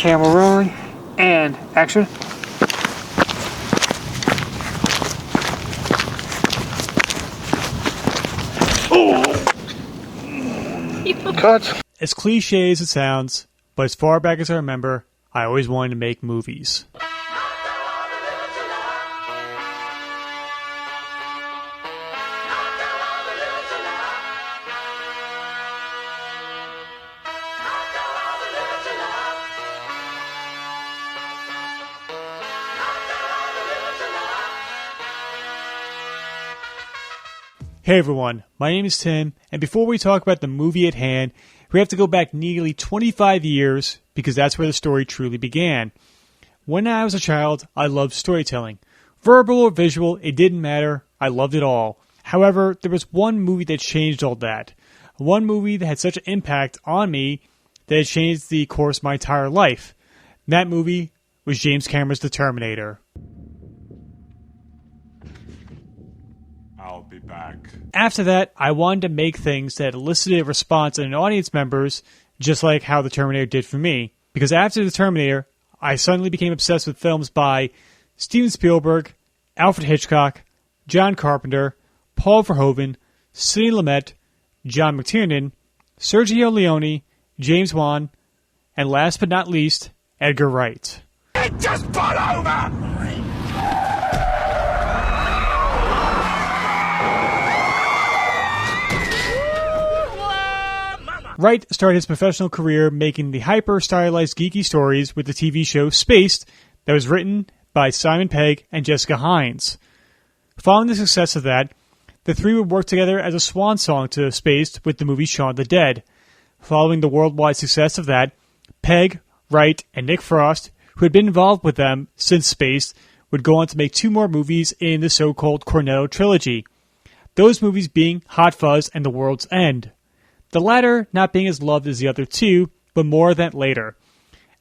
camera rolling, and action. Cut. As cliche as it sounds, but as far back as I remember, I always wanted to make movies. Hey everyone, my name is Tim, and before we talk about the movie at hand, we have to go back nearly 25 years because that's where the story truly began. When I was a child, I loved storytelling. Verbal or visual, it didn't matter, I loved it all. However, there was one movie that changed all that. One movie that had such an impact on me that it changed the course of my entire life. And that movie was James Cameron's The Terminator. I'll be back. After that, I wanted to make things that elicited a response in audience members, just like how The Terminator did for me. Because after The Terminator, I suddenly became obsessed with films by Steven Spielberg, Alfred Hitchcock, John Carpenter, Paul Verhoeven, Sidney Lumet, John McTiernan, Sergio Leone, James Wan, and last but not least, Edgar Wright. It just pulled over! Wright started his professional career making the hyper-stylized geeky stories with the TV show Spaced that was written by Simon Pegg and Jessica Hines. Following the success of that, the three would work together as a swan song to Spaced with the movie Shaun of the Dead. Following the worldwide success of that, Pegg, Wright, and Nick Frost, who had been involved with them since Spaced, would go on to make two more movies in the so-called Cornetto Trilogy. Those movies being Hot Fuzz and The World's End. The latter not being as loved as the other two, but more of that later.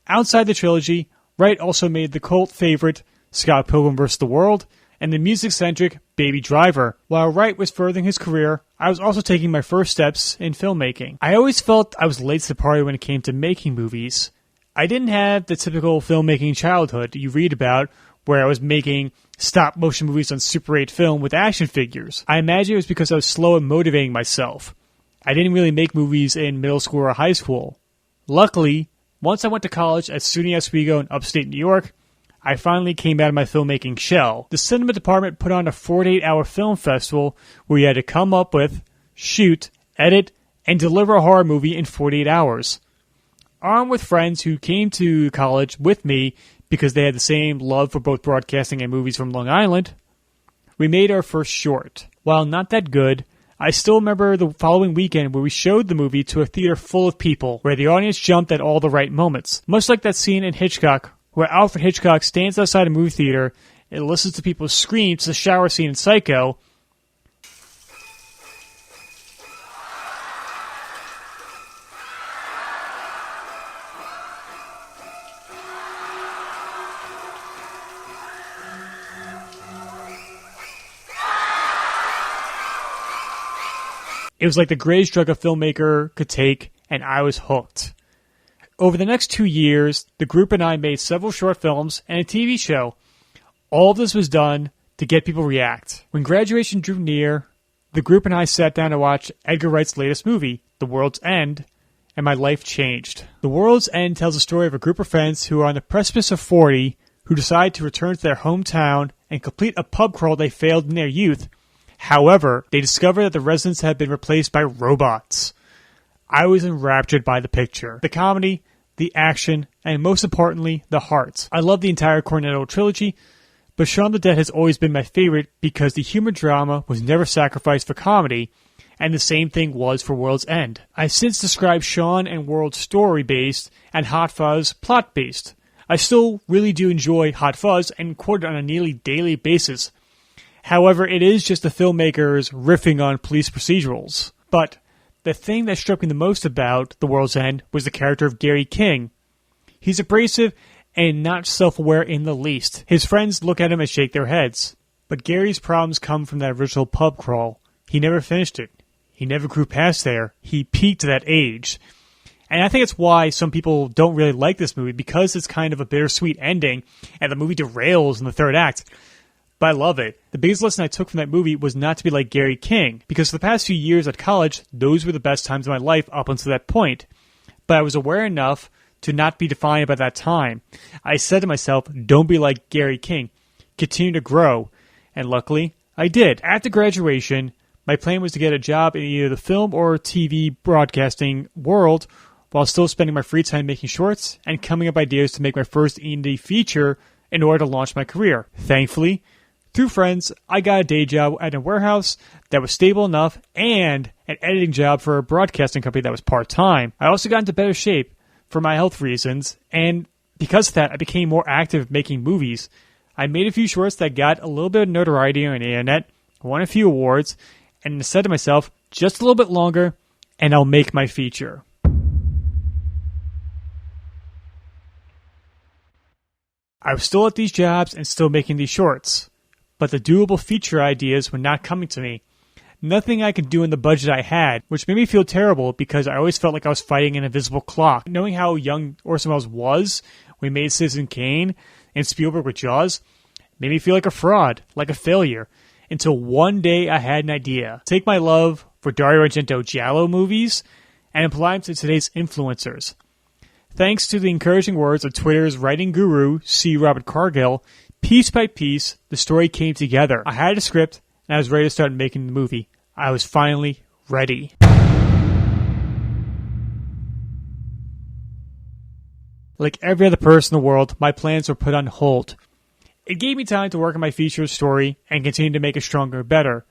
Outside the trilogy, Wright also made the cult favorite Scott Pilgrim vs. the World and the music-centric Baby Driver. While Wright was furthering his career, I was also taking my first steps in filmmaking. I always felt I was late to the party when it came to making movies. I didn't have the typical filmmaking childhood you read about, where I was making stop-motion movies on Super 8 film with action figures. I imagine it was because I was slow in motivating myself. I didn't really make movies in middle school or high school. Luckily, once I went to college at SUNY Oswego in upstate New York, I finally came out of my filmmaking shell. The cinema department put on a 48-hour film festival where you had to come up with, shoot, edit, and deliver a horror movie in 48 hours. Armed with friends who came to college with me because they had the same love for both broadcasting and movies from Long Island, we made our first short. While not that good, I still remember the following weekend where we showed the movie to a theater full of people, where the audience jumped at all the right moments. Much like that scene in Hitchcock, where Alfred Hitchcock stands outside a movie theater and listens to people scream to the shower scene in Psycho. It was like the greatest drug a filmmaker could take, and I was hooked. Over the next 2 years, the group and I made several short films and a TV show. All of this was done to get people react. When graduation drew near, the group and I sat down to watch Edgar Wright's latest movie, The World's End, and my life changed. The World's End tells the story of a group of friends who are on the precipice of 40 who decide to return to their hometown and complete a pub crawl they failed in their youth. However, they discover that the residents have been replaced by robots. I was enraptured by the picture, the comedy, the action, and most importantly, the heart. I love the entire Cornetto trilogy, but Shaun of the Dead has always been my favorite because the humor drama was never sacrificed for comedy, and the same thing was for World's End. I've since described Shaun and World story-based and Hot Fuzz plot-based. I still really do enjoy Hot Fuzz and quote it on a nearly daily basis. However, it is just the filmmakers riffing on police procedurals. But the thing that struck me the most about The World's End was the character of Gary King. He's abrasive and not self-aware in the least. His friends look at him and shake their heads. But Gary's problems come from that original pub crawl. He never finished it. He never grew past there. He peaked at that age. And I think it's why some people don't really like this movie, because it's kind of a bittersweet ending, and the movie derails in the third act. But I love it. The biggest lesson I took from that movie was not to be like Gary King, because for the past few years at college, those were the best times of my life up until that point. But I was aware enough to not be defined by that time. I said to myself, don't be like Gary King. Continue to grow. And luckily, I did. After graduation, my plan was to get a job in either the film or TV broadcasting world, while still spending my free time making shorts and coming up with ideas to make my first indie feature in order to launch my career. Thankfully, through friends, I got a day job at a warehouse that was stable enough and an editing job for a broadcasting company that was part-time. I also got into better shape for my health reasons, and because of that, I became more active making movies. I made a few shorts that got a little bit of notoriety on the internet, won a few awards, and said to myself, just a little bit longer, and I'll make my feature. I was still at these jobs and still making these shorts, but the doable feature ideas were not coming to me. Nothing I could do in the budget I had, which made me feel terrible because I always felt like I was fighting an invisible clock. Knowing how young Orson Welles was when we made Citizen Kane and Spielberg with Jaws made me feel like a fraud, like a failure, until one day I had an idea. Take my love for Dario Argento giallo movies and apply them to today's influencers. Thanks to the encouraging words of Twitter's writing guru, C. Robert Cargill, piece by piece, the story came together. I had a script, and I was ready to start making the movie. I was finally ready. Like every other person in the world, my plans were put on hold. It gave me time to work on my feature story and continue to make it stronger and better.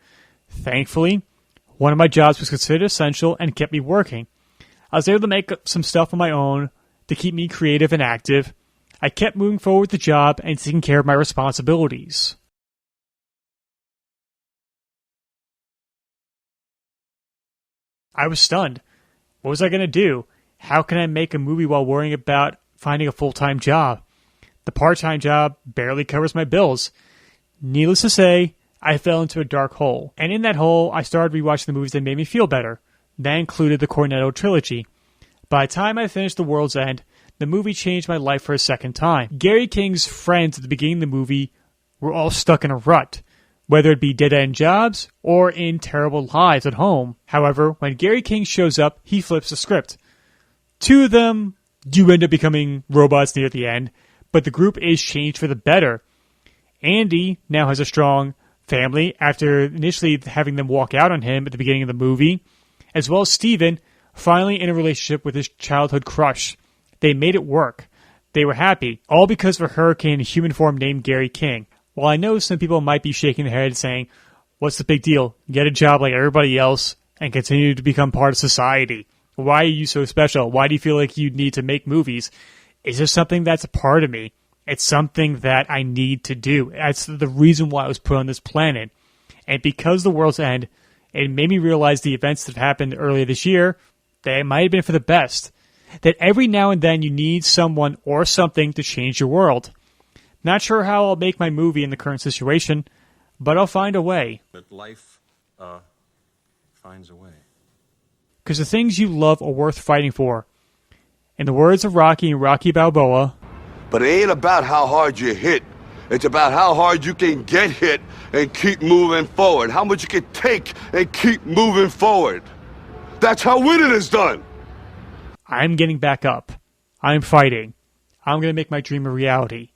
Thankfully, one of my jobs was considered essential and kept me working. I was able to make some stuff on my own to keep me creative and active. I kept moving forward with the job and taking care of my responsibilities. I was stunned. What was I going to do? How can I make a movie while worrying about finding a full-time job? The part-time job barely covers my bills. Needless to say, I fell into a dark hole. And in that hole, I started rewatching the movies that made me feel better. That included the Cornetto Trilogy. By the time I finished The World's End, the movie changed my life for a second time. Gary King's friends at the beginning of the movie were all stuck in a rut, whether it be dead-end jobs or in terrible lives at home. However, when Gary King shows up, he flips the script. Two of them do end up becoming robots near the end, but the group is changed for the better. Andy now has a strong family after initially having them walk out on him at the beginning of the movie, as well as Steven finally in a relationship with his childhood crush. They made it work. They were happy, all because of a hurricane in human form named Gary King. While I know some people might be shaking their head saying, what's the big deal? Get a job like everybody else and continue to become part of society. Why are you so special? Why do you feel like you need to make movies? It's just something that's a part of me. It's something that I need to do. That's the reason why I was put on this planet. And because The World's End, it made me realize the events that happened earlier this year, that it might have been for the best. That every now and then you need someone or something to change your world. Not sure how I'll make my movie in the current situation, but I'll find a way. But life, finds a way. Because the things you love are worth fighting for. In the words of Rocky and Rocky Balboa, but it ain't about how hard you hit. It's about how hard you can get hit and keep moving forward. How much you can take and keep moving forward. That's how winning is done. I'm getting back up. I'm fighting. I'm going to make my dream a reality.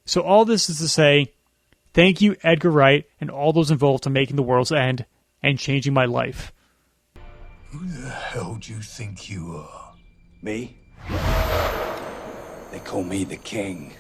So all this is to say, thank you, Edgar Wright, and all those involved in making The World's End and changing my life. Who the hell do you think you are? Me? They call me the King.